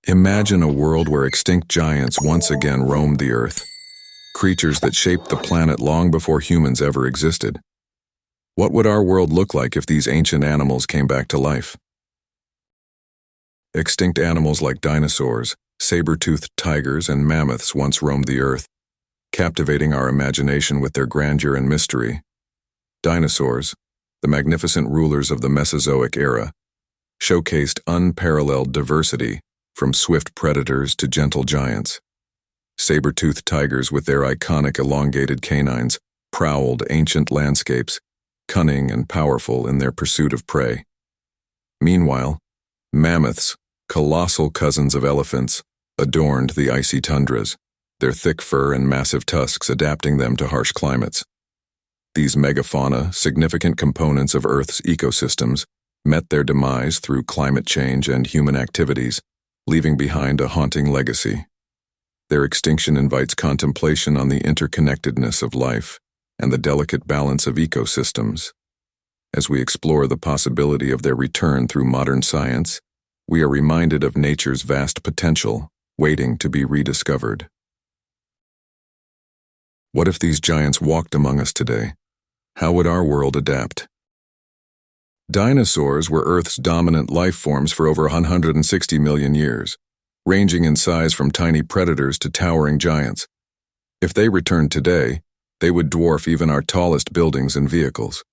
Imagine a world where extinct giants once again roamed the Earth, creatures that shaped the planet long before humans ever existed. What would our world look like if these ancient animals came back to life? Extinct animals like dinosaurs, saber-toothed tigers, and mammoths once roamed the Earth, captivating our imagination with their grandeur and mystery. Dinosaurs, the magnificent rulers of the Mesozoic era, showcased unparalleled diversity, from swift predators to gentle giants. Saber-toothed tigers with their iconic elongated canines prowled ancient landscapes, cunning and powerful in their pursuit of prey. Meanwhile, mammoths, colossal cousins of elephants, adorned the icy tundras, their thick fur and massive tusks adapting them to harsh climates. These megafauna, significant components of Earth's ecosystems, met their demise through climate change and human activities, leaving behind a haunting legacy. Their extinction invites contemplation on the interconnectedness of life and the delicate balance of ecosystems. As we explore the possibility of their return through modern science, we are reminded of nature's vast potential, waiting to be rediscovered. What if these giants walked among us today? How would our world adapt? Dinosaurs were Earth's dominant life forms for over 160 million years, ranging in size from tiny predators to towering giants. If they returned today, they would dwarf even our tallest buildings and vehicles.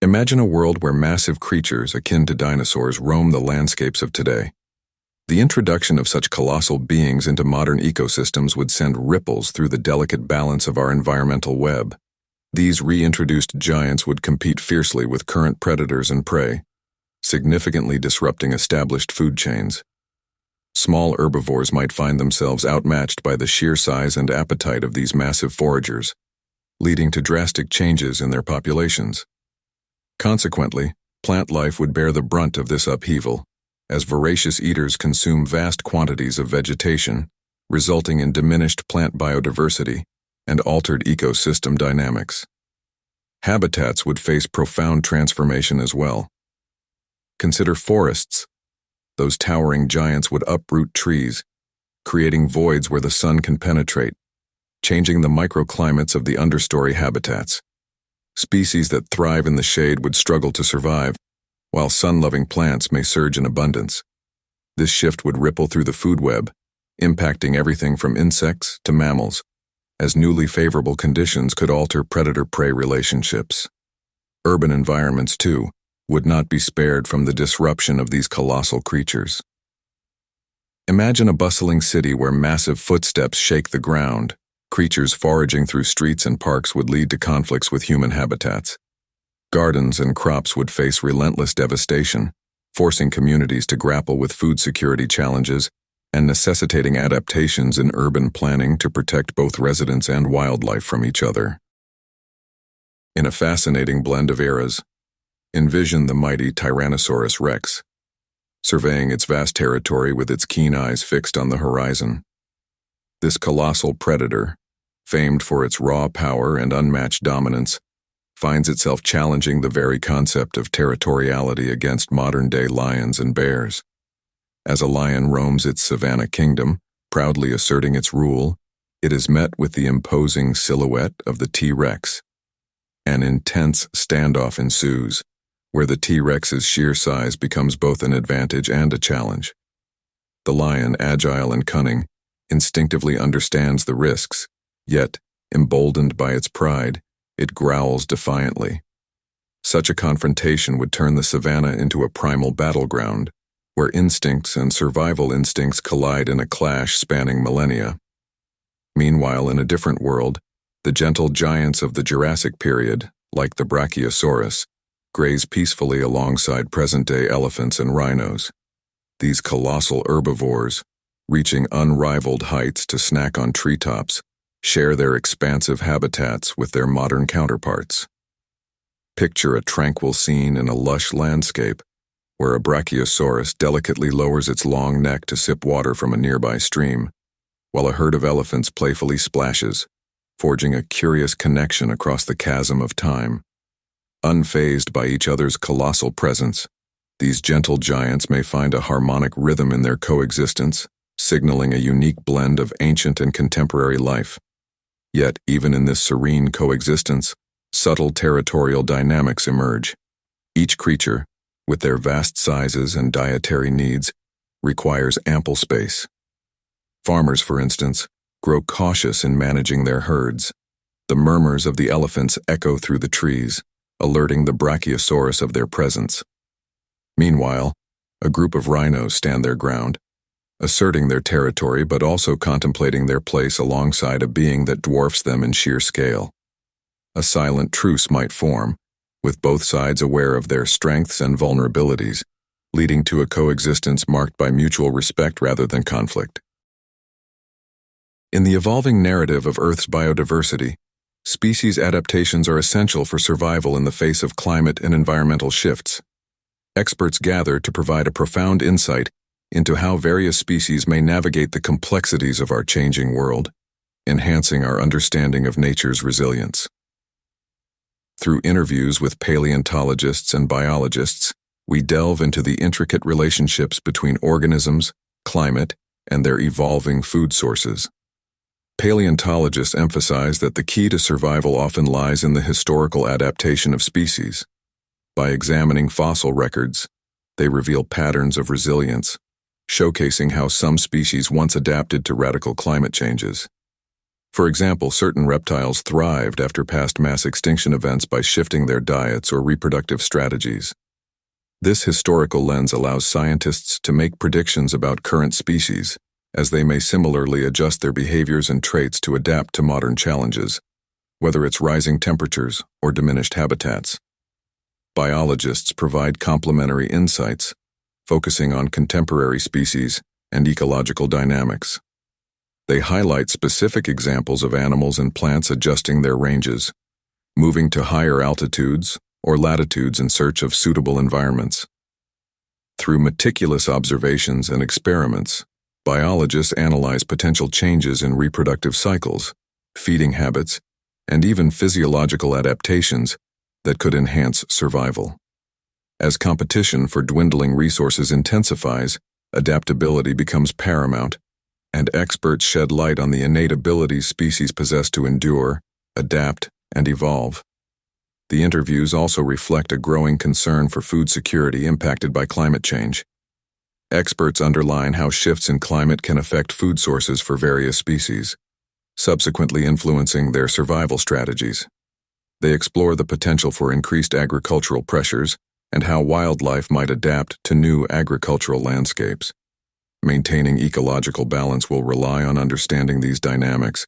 Imagine a world where massive creatures akin to dinosaurs roam the landscapes of today. The introduction of such colossal beings into modern ecosystems would send ripples through the delicate balance of our environmental web. These reintroduced giants would compete fiercely with current predators and prey, significantly disrupting established food chains. Small herbivores might find themselves outmatched by the sheer size and appetite of these massive foragers, leading to drastic changes in their populations. Consequently, plant life would bear the brunt of this upheaval, as voracious eaters consume vast quantities of vegetation, resulting in diminished plant biodiversity and altered ecosystem dynamics. Habitats would face profound transformation as well. Consider forests. Those towering giants would uproot trees, creating voids where the sun can penetrate, changing the microclimates of the understory habitats. Species that thrive in the shade would struggle to survive, while sun-loving plants may surge in abundance. This shift would ripple through the food web, impacting everything from insects to mammals, as newly favorable conditions could alter predator-prey relationships. Urban environments, too, would not be spared from the disruption of these colossal creatures. Imagine a bustling city where massive footsteps shake the ground. Creatures foraging through streets and parks would lead to conflicts with human habitats. Gardens and crops would face relentless devastation, forcing communities to grapple with food security challenges and necessitating adaptations in urban planning to protect both residents and wildlife from each other. In a fascinating blend of eras, envision the mighty Tyrannosaurus Rex, surveying its vast territory with its keen eyes fixed on the horizon. This colossal predator, famed for its raw power and unmatched dominance, finds itself challenging the very concept of territoriality against modern-day lions and bears. As a lion roams its savanna kingdom, proudly asserting its rule, it is met with the imposing silhouette of the T-Rex. An intense standoff ensues, where the T-Rex's sheer size becomes both an advantage and a challenge. The lion, agile and cunning, instinctively understands the risks, yet, emboldened by its pride, it growls defiantly. Such a confrontation would turn the savanna into a primal battleground, where instincts and survival instincts collide in a clash spanning millennia. Meanwhile, in a different world, the gentle giants of the Jurassic period, like the Brachiosaurus, graze peacefully alongside present-day elephants and rhinos. These colossal herbivores, reaching unrivaled heights to snack on treetops, share their expansive habitats with their modern counterparts. Picture a tranquil scene in a lush landscape, where a Brachiosaurus delicately lowers its long neck to sip water from a nearby stream, while a herd of elephants playfully splashes, forging a curious connection across the chasm of time. Unfazed by each other's colossal presence, These gentle giants may find a harmonic rhythm in their coexistence, signaling a unique blend of ancient and contemporary life. Yet, even in this serene coexistence, subtle territorial dynamics emerge. Each creature, with their vast sizes and dietary needs, requires ample space. Farmers, for instance, grow cautious in managing their herds. The murmurs of the elephants echo through the trees, alerting the brachiosaurus of their presence. Meanwhile, a group of rhinos stand their ground, asserting their territory but also contemplating their place alongside a being that dwarfs them in sheer scale. A silent truce might form, with both sides aware of their strengths and vulnerabilities, leading to a coexistence marked by mutual respect rather than conflict. In the evolving narrative of Earth's biodiversity, species adaptations are essential for survival in the face of climate and environmental shifts. Experts gather to provide a profound insight into how various species may navigate the complexities of our changing world, enhancing our understanding of nature's resilience. Through interviews with paleontologists and biologists, we delve into the intricate relationships between organisms, climate, and their evolving food sources. Paleontologists emphasize that the key to survival often lies in the historical adaptation of species. By examining fossil records, they reveal patterns of resilience, showcasing how some species once adapted to radical climate changes. For example, certain reptiles thrived after past mass extinction events by shifting their diets or reproductive strategies. This historical lens allows scientists to make predictions about current species, as they may similarly adjust their behaviors and traits to adapt to modern challenges, whether it's rising temperatures or diminished habitats. Biologists provide complementary insights, focusing on contemporary species and ecological dynamics. They highlight specific examples of animals and plants adjusting their ranges, moving to higher altitudes or latitudes in search of suitable environments. Through meticulous observations and experiments, biologists analyze potential changes in reproductive cycles, feeding habits, and even physiological adaptations that could enhance survival. As competition for dwindling resources intensifies, adaptability becomes paramount, and experts shed light on the innate abilities species possess to endure, adapt, and evolve. The interviews also reflect a growing concern for food security impacted by climate change. Experts underline how shifts in climate can affect food sources for various species, subsequently influencing their survival strategies. They explore the potential for increased agricultural pressures and how wildlife might adapt to new agricultural landscapes. Maintaining ecological balance will rely on understanding these dynamics.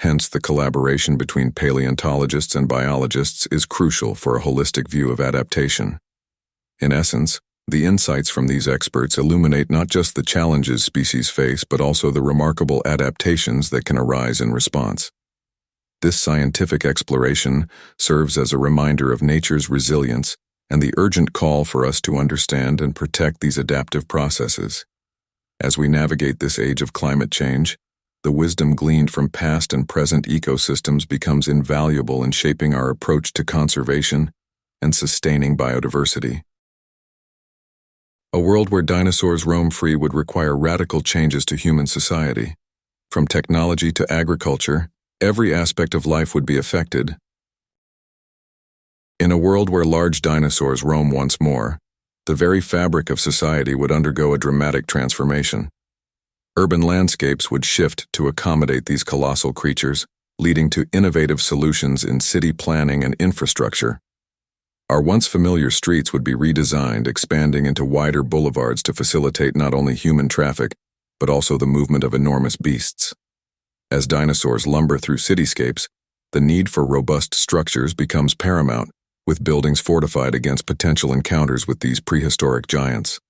Hence, the collaboration between paleontologists and biologists is crucial for a holistic view of adaptation. In essence, the insights from these experts illuminate not just the challenges species face, but also the remarkable adaptations that can arise in response. This scientific exploration serves as a reminder of nature's resilience and the urgent call for us to understand and protect these adaptive processes. As we navigate this age of climate change, the wisdom gleaned from past and present ecosystems becomes invaluable in shaping our approach to conservation and sustaining biodiversity. A world where dinosaurs roam free would require radical changes to human society. From technology to agriculture, every aspect of life would be affected. In a world where large dinosaurs roam once more, the very fabric of society would undergo a dramatic transformation. Urban landscapes would shift to accommodate these colossal creatures, leading to innovative solutions in city planning and infrastructure. Our once familiar streets would be redesigned, expanding into wider boulevards to facilitate not only human traffic, but also the movement of enormous beasts. As dinosaurs lumber through cityscapes, the need for robust structures becomes paramount, with buildings fortified against potential encounters with these prehistoric giants.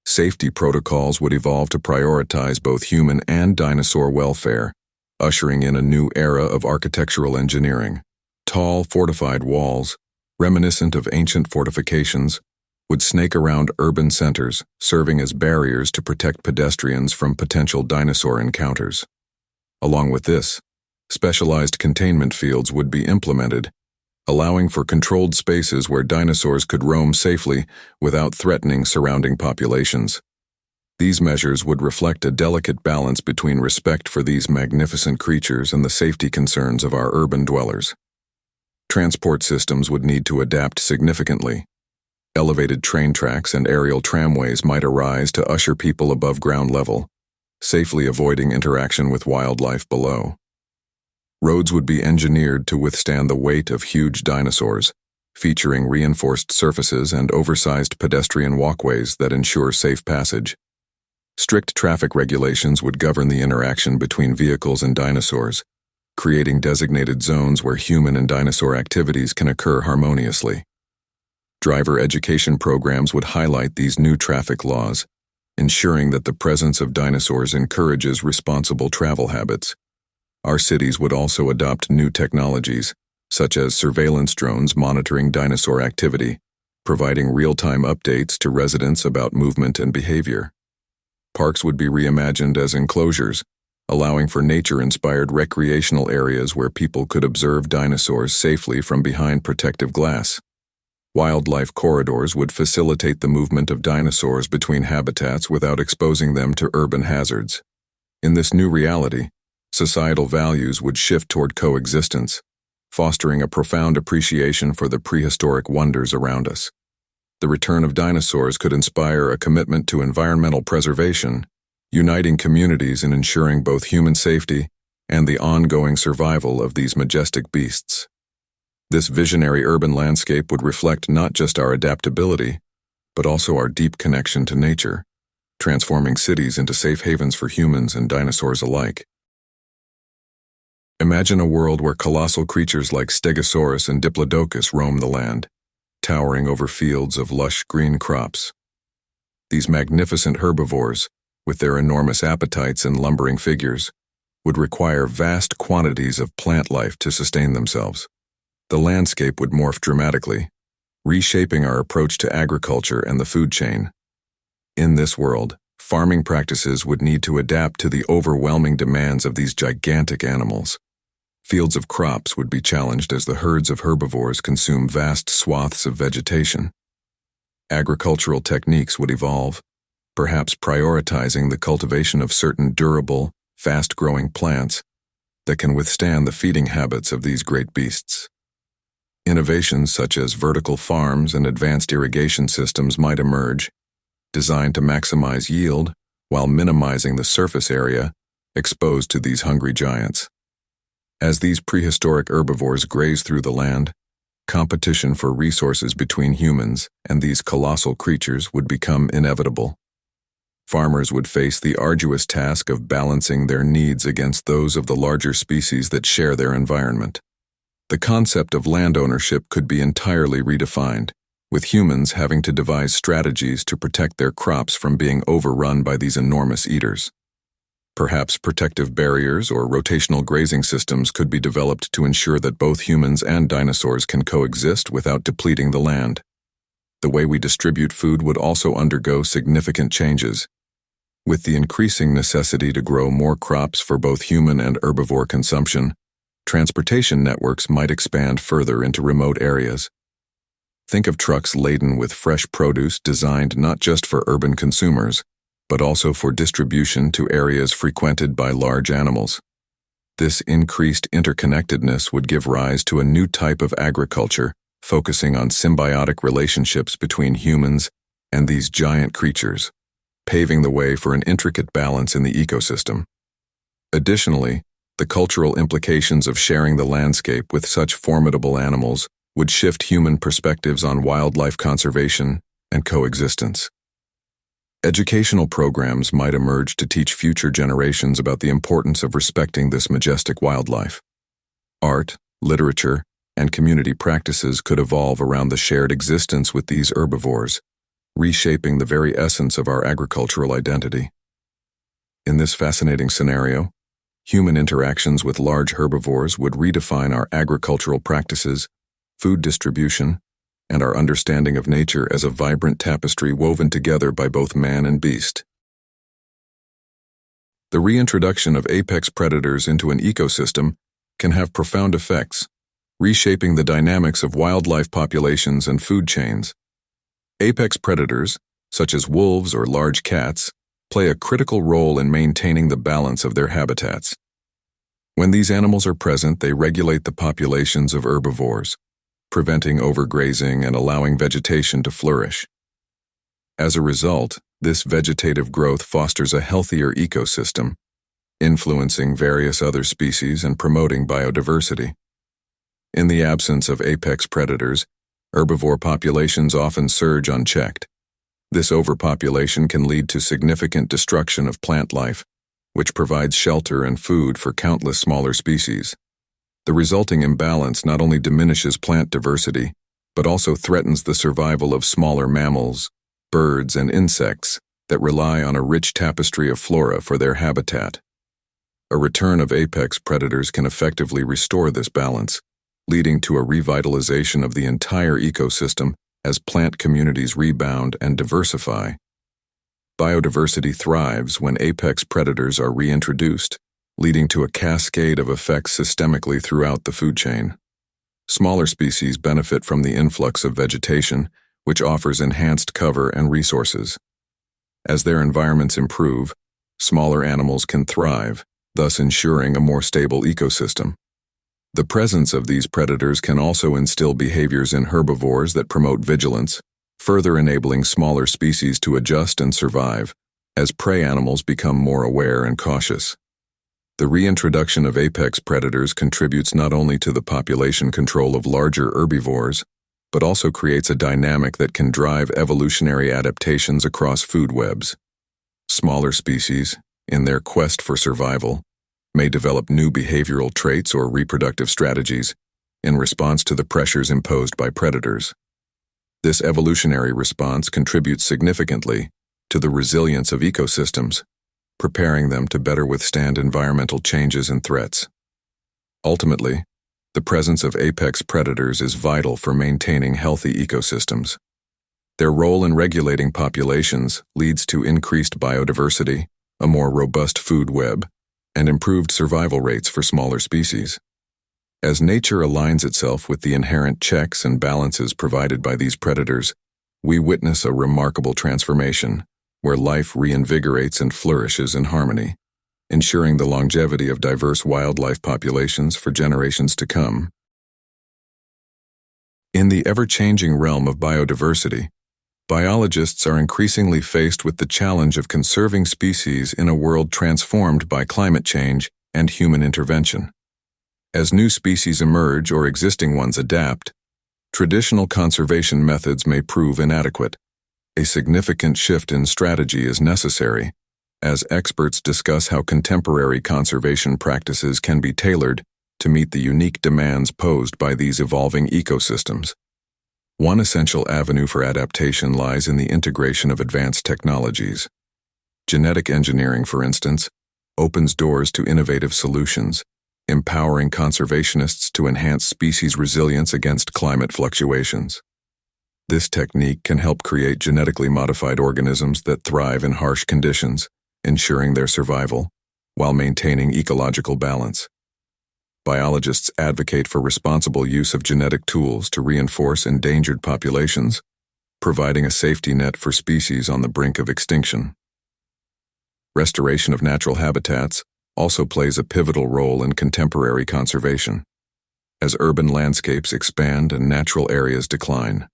Safety protocols would evolve to prioritize both human and dinosaur welfare, ushering in a new era of architectural engineering. Tall, fortified walls, reminiscent of ancient fortifications, would snake around urban centers, serving as barriers to protect pedestrians from potential dinosaur encounters. Along with this, specialized containment fields would be implemented, allowing for controlled spaces where dinosaurs could roam safely without threatening surrounding populations. These measures would reflect a delicate balance between respect for these magnificent creatures and the safety concerns of our urban dwellers. Transport systems would need to adapt significantly. Elevated train tracks and aerial tramways might arise to usher people above ground level, safely avoiding interaction with wildlife below. Roads would be engineered to withstand the weight of huge dinosaurs, featuring reinforced surfaces and oversized pedestrian walkways that ensure safe passage. Strict traffic regulations would govern the interaction between vehicles and dinosaurs, creating designated zones where human and dinosaur activities can occur harmoniously. Driver education programs would highlight these new traffic laws, ensuring that the presence of dinosaurs encourages responsible travel habits. Our cities would also adopt new technologies, such as surveillance drones monitoring dinosaur activity, providing real-time updates to residents about movement and behavior. Parks would be reimagined as enclosures, allowing for nature-inspired recreational areas where people could observe dinosaurs safely from behind protective glass. Wildlife corridors would facilitate the movement of dinosaurs between habitats without exposing them to urban hazards. In this new reality, societal values would shift toward coexistence, fostering a profound appreciation for the prehistoric wonders around us. The return of dinosaurs could inspire a commitment to environmental preservation, uniting communities in ensuring both human safety and the ongoing survival of these majestic beasts. This visionary urban landscape would reflect not just our adaptability, but also our deep connection to nature, transforming cities into safe havens for humans and dinosaurs alike. Imagine a world where colossal creatures like Stegosaurus and Diplodocus roam the land, towering over fields of lush green crops. These magnificent herbivores, with their enormous appetites and lumbering figures, would require vast quantities of plant life to sustain themselves. The landscape would morph dramatically, reshaping our approach to agriculture and the food chain. In this world, farming practices would need to adapt to the overwhelming demands of these gigantic animals. Fields of crops would be challenged as the herds of herbivores consume vast swaths of vegetation. Agricultural techniques would evolve, perhaps prioritizing the cultivation of certain durable, fast-growing plants that can withstand the feeding habits of these great beasts. Innovations such as vertical farms and advanced irrigation systems might emerge, designed to maximize yield while minimizing the surface area exposed to these hungry giants. As these prehistoric herbivores graze through the land, competition for resources between humans and these colossal creatures would become inevitable. Farmers would face the arduous task of balancing their needs against those of the larger species that share their environment. The concept of land ownership could be entirely redefined, with humans having to devise strategies to protect their crops from being overrun by these enormous eaters. Perhaps protective barriers or rotational grazing systems could be developed to ensure that both humans and dinosaurs can coexist without depleting the land. The way we distribute food would also undergo significant changes, with the increasing necessity to grow more crops for both human and herbivore consumption. Transportation networks might expand further into remote areas. Think of trucks laden with fresh produce designed not just for urban consumers, but also for distribution to areas frequented by large animals. This increased interconnectedness would give rise to a new type of agriculture, focusing on symbiotic relationships between humans and these giant creatures, paving the way for an intricate balance in the ecosystem. Additionally, the cultural implications of sharing the landscape with such formidable animals would shift human perspectives on wildlife conservation and coexistence. Educational programs might emerge to teach future generations about the importance of respecting this majestic wildlife. Art, literature, and community practices could evolve around the shared existence with these herbivores, reshaping the very essence of our agricultural identity. In this fascinating scenario, human interactions with large herbivores would redefine our agricultural practices, food distribution, and our understanding of nature as a vibrant tapestry woven together by both man and beast. The reintroduction of apex predators into an ecosystem can have profound effects, reshaping the dynamics of wildlife populations and food chains. Apex predators, such as wolves or large cats, play a critical role in maintaining the balance of their habitats. When these animals are present, they regulate the populations of herbivores, preventing overgrazing and allowing vegetation to flourish. As a result, this vegetative growth fosters a healthier ecosystem, influencing various other species and promoting biodiversity. In the absence of apex predators, herbivore populations often surge unchecked. This overpopulation can lead to significant destruction of plant life, which provides shelter and food for countless smaller species. The resulting imbalance not only diminishes plant diversity, but also threatens the survival of smaller mammals, birds, and insects that rely on a rich tapestry of flora for their habitat. A return of apex predators can effectively restore this balance, leading to a revitalization of the entire ecosystem as plant communities rebound and diversify. Biodiversity thrives when apex predators are reintroduced, leading to a cascade of effects systemically throughout the food chain. Smaller species benefit from the influx of vegetation, which offers enhanced cover and resources. As their environments improve, smaller animals can thrive, thus ensuring a more stable ecosystem. The presence of these predators can also instill behaviors in herbivores that promote vigilance, further enabling smaller species to adjust and survive, as prey animals become more aware and cautious. The reintroduction of apex predators contributes not only to the population control of larger herbivores, but also creates a dynamic that can drive evolutionary adaptations across food webs. Smaller species, in their quest for survival, may develop new behavioral traits or reproductive strategies in response to the pressures imposed by predators. This evolutionary response contributes significantly to the resilience of ecosystems, preparing them to better withstand environmental changes and threats. Ultimately, the presence of apex predators is vital for maintaining healthy ecosystems. Their role in regulating populations leads to increased biodiversity, a more robust food web, and improved survival rates for smaller species. As nature aligns itself with the inherent checks and balances provided by these predators, we witness a remarkable transformation, where life reinvigorates and flourishes in harmony, ensuring the longevity of diverse wildlife populations for generations to come. In the ever-changing realm of biodiversity, biologists are increasingly faced with the challenge of conserving species in a world transformed by climate change and human intervention. As new species emerge or existing ones adapt, traditional conservation methods may prove inadequate. A significant shift in strategy is necessary, as experts discuss how contemporary conservation practices can be tailored to meet the unique demands posed by these evolving ecosystems. One essential avenue for adaptation lies in the integration of advanced technologies. Genetic engineering, for instance, opens doors to innovative solutions, empowering conservationists to enhance species resilience against climate fluctuations. This technique can help create genetically modified organisms that thrive in harsh conditions, ensuring their survival, while maintaining ecological balance. Biologists advocate for responsible use of genetic tools to reinforce endangered populations, providing a safety net for species on the brink of extinction. Restoration of natural habitats also plays a pivotal role in contemporary conservation. As urban landscapes expand and natural areas decline,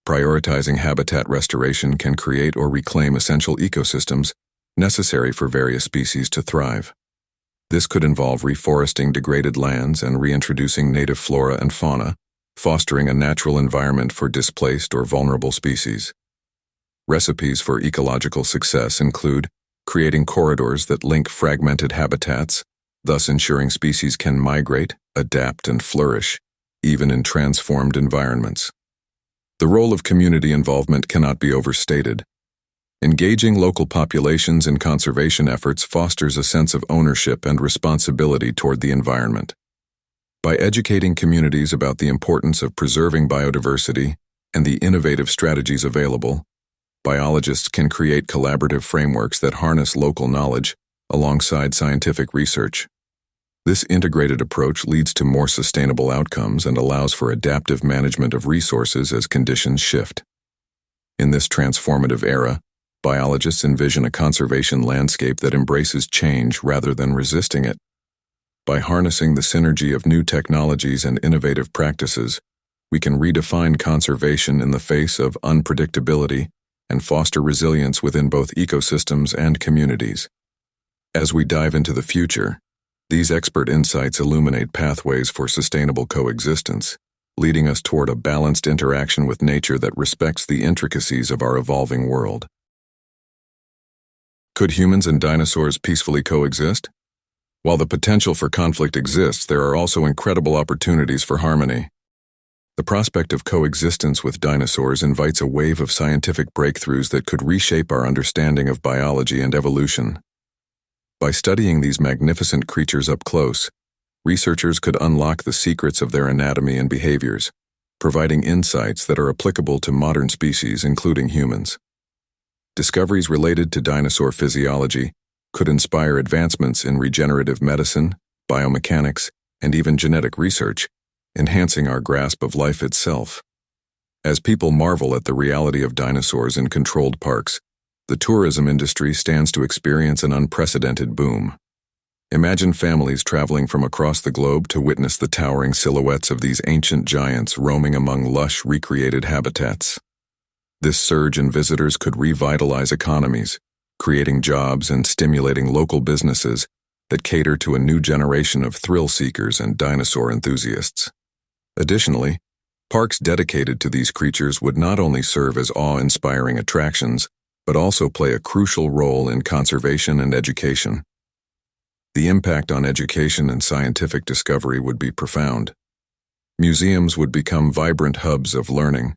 prioritizing habitat restoration can create or reclaim essential ecosystems necessary for various species to thrive. This could involve reforesting degraded lands and reintroducing native flora and fauna, fostering a natural environment for displaced or vulnerable species. Recipes for ecological success include creating corridors that link fragmented habitats, thus ensuring species can migrate, adapt, and flourish, even in transformed environments. The role of community involvement cannot be overstated. Engaging local populations in conservation efforts fosters a sense of ownership and responsibility toward the environment. By educating communities about the importance of preserving biodiversity and the innovative strategies available, biologists can create collaborative frameworks that harness local knowledge alongside scientific research. This integrated approach leads to more sustainable outcomes and allows for adaptive management of resources as conditions shift. In this transformative era, biologists envision a conservation landscape that embraces change rather than resisting it. By harnessing the synergy of new technologies and innovative practices, we can redefine conservation in the face of unpredictability and foster resilience within both ecosystems and communities. As we dive into the future, these expert insights illuminate pathways for sustainable coexistence, leading us toward a balanced interaction with nature that respects the intricacies of our evolving world. Could humans and dinosaurs peacefully coexist? While the potential for conflict exists, there are also incredible opportunities for harmony. The prospect of coexistence with dinosaurs invites a wave of scientific breakthroughs that could reshape our understanding of biology and evolution. By studying these magnificent creatures up close, researchers could unlock the secrets of their anatomy and behaviors, providing insights that are applicable to modern species, including humans. Discoveries related to dinosaur physiology could inspire advancements in regenerative medicine, biomechanics, and even genetic research, enhancing our grasp of life itself. As people marvel at the reality of dinosaurs in controlled parks, the tourism industry stands to experience an unprecedented boom. Imagine families traveling from across the globe to witness the towering silhouettes of these ancient giants roaming among lush, recreated habitats. This surge in visitors could revitalize economies, creating jobs and stimulating local businesses that cater to a new generation of thrill seekers and dinosaur enthusiasts. Additionally, parks dedicated to these creatures would not only serve as awe-inspiring attractions, but also play a crucial role in conservation and education. The impact on education and scientific discovery would be profound. Museums would become vibrant hubs of learning,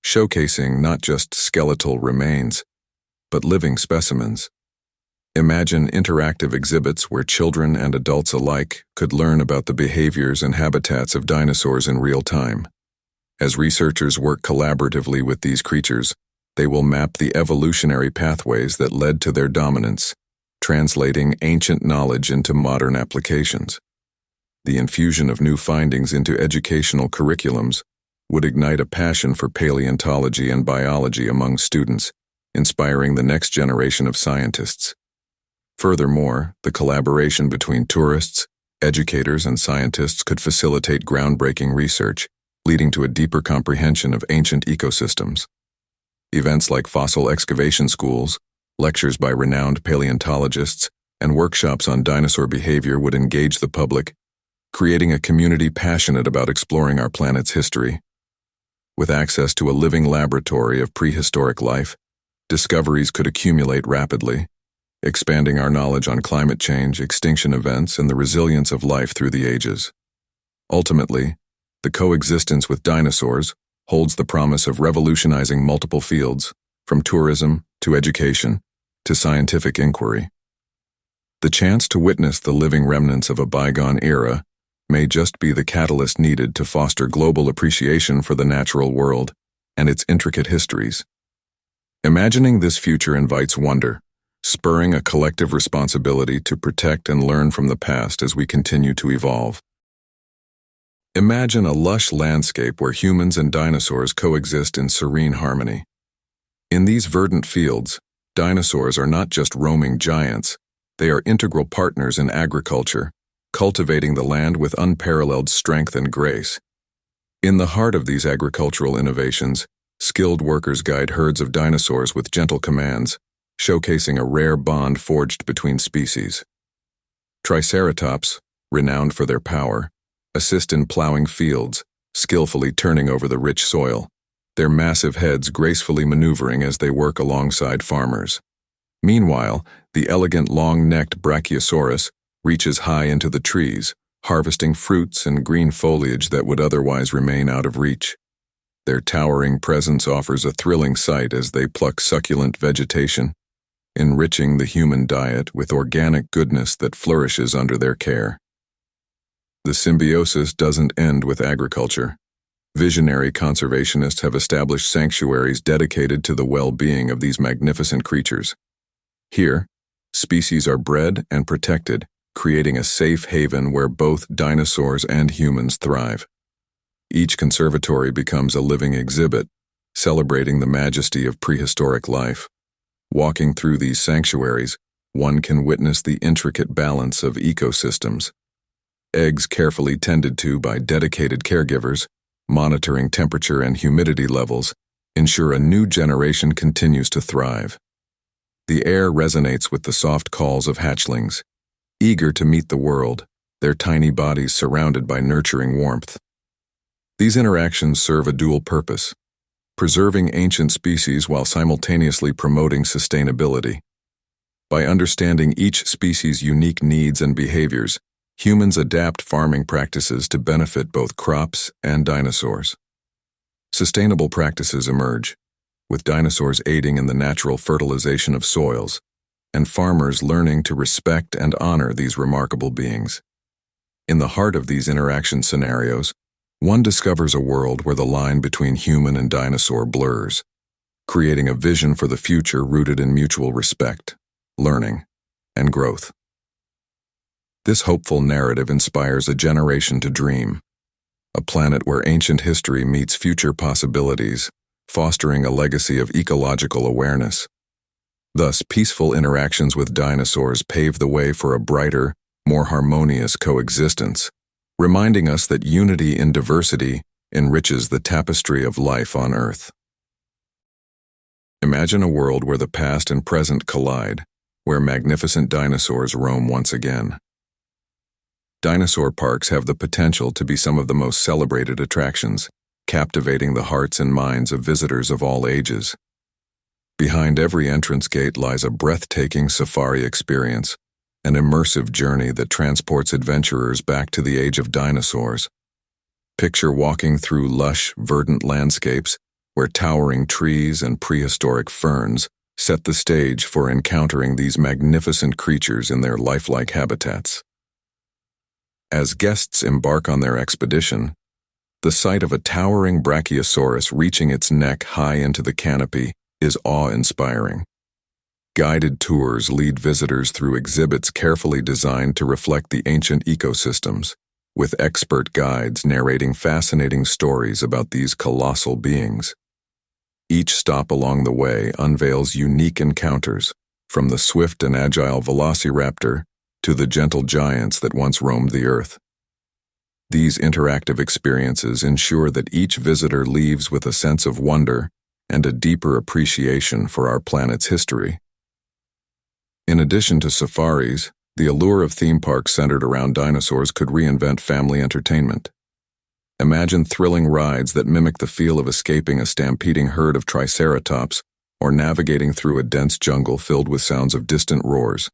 showcasing not just skeletal remains, but living specimens. Imagine interactive exhibits where children and adults alike could learn about the behaviors and habitats of dinosaurs in real time. As researchers work collaboratively with these creatures, they will map the evolutionary pathways that led to their dominance, translating ancient knowledge into modern applications. The infusion of new findings into educational curriculums would ignite a passion for paleontology and biology among students, inspiring the next generation of scientists. Furthermore, the collaboration between tourists, educators, and scientists could facilitate groundbreaking research, leading to a deeper comprehension of ancient ecosystems. Events like fossil excavation schools, lectures by renowned paleontologists, and workshops on dinosaur behavior would engage the public, creating a community passionate about exploring our planet's history. With access to a living laboratory of prehistoric life, discoveries could accumulate rapidly, expanding our knowledge on climate change, extinction events, and the resilience of life through the ages. Ultimately, the coexistence with dinosaurs holds the promise of revolutionizing multiple fields, from tourism to education to scientific inquiry. The chance to witness the living remnants of a bygone era may just be the catalyst needed to foster global appreciation for the natural world and its intricate histories. Imagining this future invites wonder, spurring a collective responsibility to protect and learn from the past as we continue to evolve. Imagine a lush landscape where humans and dinosaurs coexist in serene harmony. In these verdant fields, dinosaurs are not just roaming giants, they are integral partners in agriculture, cultivating the land with unparalleled strength and grace. In the heart of these agricultural innovations, skilled workers guide herds of dinosaurs with gentle commands, showcasing a rare bond forged between species. Triceratops, renowned for their power, assist in plowing fields, skillfully turning over the rich soil, their massive heads gracefully maneuvering as they work alongside farmers. Meanwhile, the elegant long-necked Brachiosaurus reaches high into the trees, harvesting fruits and green foliage that would otherwise remain out of reach. Their towering presence offers a thrilling sight as they pluck succulent vegetation, enriching the human diet with organic goodness that flourishes under their care. The symbiosis doesn't end with agriculture. Visionary conservationists have established sanctuaries dedicated to the well-being of these magnificent creatures. Here, species are bred and protected, creating a safe haven where both dinosaurs and humans thrive. Each conservatory becomes a living exhibit, celebrating the majesty of prehistoric life. Walking through these sanctuaries, one can witness the intricate balance of ecosystems. Eggs carefully tended to by dedicated caregivers, monitoring temperature and humidity levels, ensure a new generation continues to thrive. The air resonates with the soft calls of hatchlings, eager to meet the world, their tiny bodies surrounded by nurturing warmth. These interactions serve a dual purpose, preserving ancient species while simultaneously promoting sustainability. By understanding each species' unique needs and behaviors, humans adapt farming practices to benefit both crops and dinosaurs. Sustainable practices emerge, with dinosaurs aiding in the natural fertilization of soils, and farmers learning to respect and honor these remarkable beings. In the heart of these interaction scenarios, one discovers a world where the line between human and dinosaur blurs, creating a vision for the future rooted in mutual respect, learning, and growth. This hopeful narrative inspires a generation to dream, a planet where ancient history meets future possibilities, fostering a legacy of ecological awareness. Thus, peaceful interactions with dinosaurs pave the way for a brighter, more harmonious coexistence, reminding us that unity in diversity enriches the tapestry of life on Earth. Imagine a world where the past and present collide, where magnificent dinosaurs roam once again. Dinosaur parks have the potential to be some of the most celebrated attractions, captivating the hearts and minds of visitors of all ages. Behind every entrance gate lies a breathtaking safari experience, an immersive journey that transports adventurers back to the age of dinosaurs. Picture walking through lush, verdant landscapes where towering trees and prehistoric ferns set the stage for encountering these magnificent creatures in their lifelike habitats. As guests embark on their expedition, the sight of a towering brachiosaurus reaching its neck high into the canopy is awe-inspiring. Guided tours lead visitors through exhibits carefully designed to reflect the ancient ecosystems, with expert guides narrating fascinating stories about these colossal beings. Each stop along the way unveils unique encounters, from the swift and agile velociraptor to the gentle giants that once roamed the earth. These interactive experiences ensure that each visitor leaves with a sense of wonder and a deeper appreciation for our planet's history. In addition to safaris, the allure of theme parks centered around dinosaurs could reinvent family entertainment. Imagine thrilling rides that mimic the feel of escaping a stampeding herd of triceratops or navigating through a dense jungle filled with sounds of distant roars.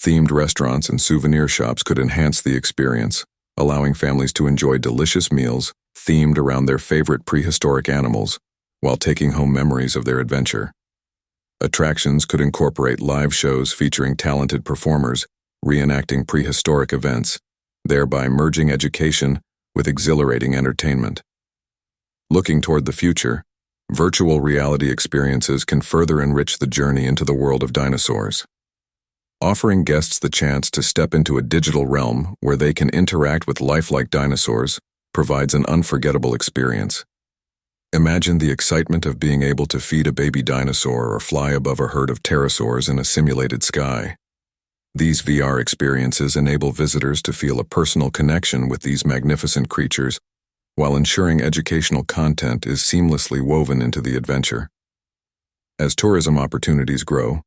Themed restaurants and souvenir shops could enhance the experience, allowing families to enjoy delicious meals themed around their favorite prehistoric animals, while taking home memories of their adventure. Attractions could incorporate live shows featuring talented performers, reenacting prehistoric events, thereby merging education with exhilarating entertainment. Looking toward the future, virtual reality experiences can further enrich the journey into the world of dinosaurs. Offering guests the chance to step into a digital realm where they can interact with lifelike dinosaurs provides an unforgettable experience. Imagine the excitement of being able to feed a baby dinosaur or fly above a herd of pterosaurs in a simulated sky. These VR experiences enable visitors to feel a personal connection with these magnificent creatures, while ensuring educational content is seamlessly woven into the adventure. As tourism opportunities grow,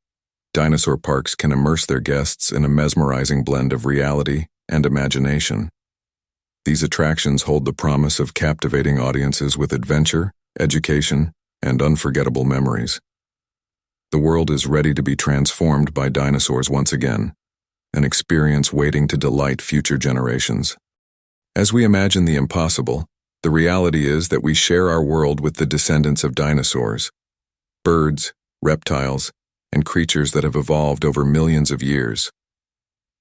dinosaur parks can immerse their guests in a mesmerizing blend of reality and imagination. These attractions hold the promise of captivating audiences with adventure, education, and unforgettable memories. The world is ready to be transformed by dinosaurs once again, an experience waiting to delight future generations. As we imagine the impossible, the reality is that we share our world with the descendants of dinosaurs, birds, reptiles, and creatures that have evolved over millions of years.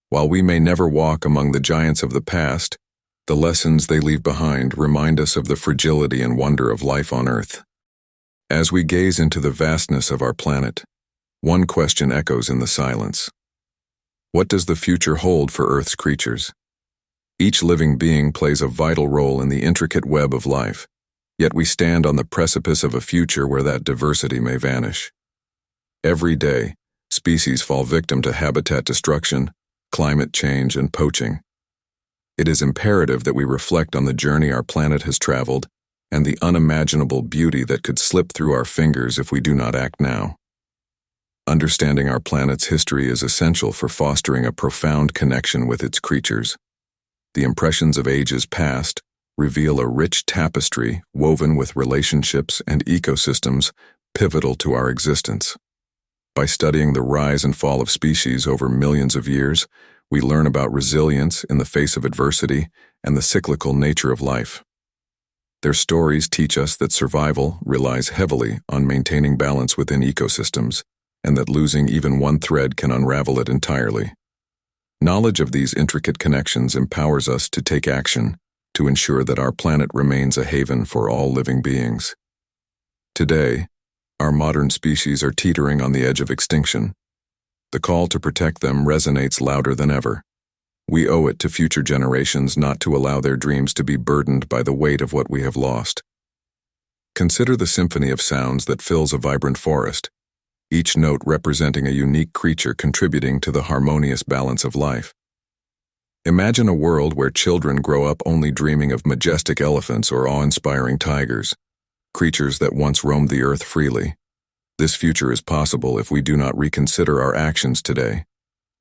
While we may never walk among the giants of the past, the lessons they leave behind remind us of the fragility and wonder of life on Earth. As we gaze into the vastness of our planet, one question echoes in the silence. What does the future hold for Earth's creatures? Each living being plays a vital role in the intricate web of life, yet we stand on the precipice of a future where that diversity may vanish. Every day, species fall victim to habitat destruction, climate change, and poaching. It is imperative that we reflect on the journey our planet has traveled and the unimaginable beauty that could slip through our fingers if we do not act now. Understanding our planet's history is essential for fostering a profound connection with its creatures. The impressions of ages past reveal a rich tapestry woven with relationships and ecosystems pivotal to our existence. By studying the rise and fall of species over millions of years, we learn about resilience in the face of adversity and the cyclical nature of life. Their stories teach us that survival relies heavily on maintaining balance within ecosystems, and that losing even one thread can unravel it entirely. Knowledge of these intricate connections empowers us to take action to ensure that our planet remains a haven for all living beings. Today, our modern species are teetering on the edge of extinction. The call to protect them resonates louder than ever. We owe it to future generations not to allow their dreams to be burdened by the weight of what we have lost. Consider the symphony of sounds that fills a vibrant forest, each note representing a unique creature contributing to the harmonious balance of life. Imagine a world where children grow up only dreaming of majestic elephants or awe-inspiring tigers, creatures that once roamed the earth freely. This future is possible if we do not reconsider our actions today.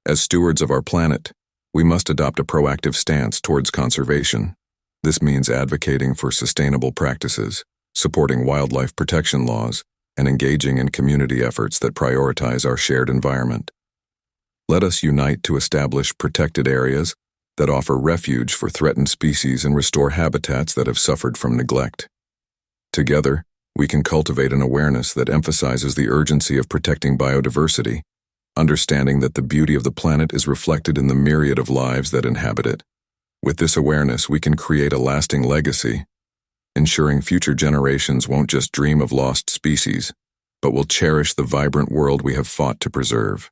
As stewards of our planet, we must adopt a proactive stance towards conservation. This means advocating for sustainable practices, supporting wildlife protection laws, and engaging in community efforts that prioritize our shared environment. Let us unite to establish protected areas that offer refuge for threatened species and restore habitats that have suffered from neglect. Together, we can cultivate an awareness that emphasizes the urgency of protecting biodiversity, understanding that the beauty of the planet is reflected in the myriad of lives that inhabit it. With this awareness, we can create a lasting legacy, ensuring future generations won't just dream of lost species, but will cherish the vibrant world we have fought to preserve.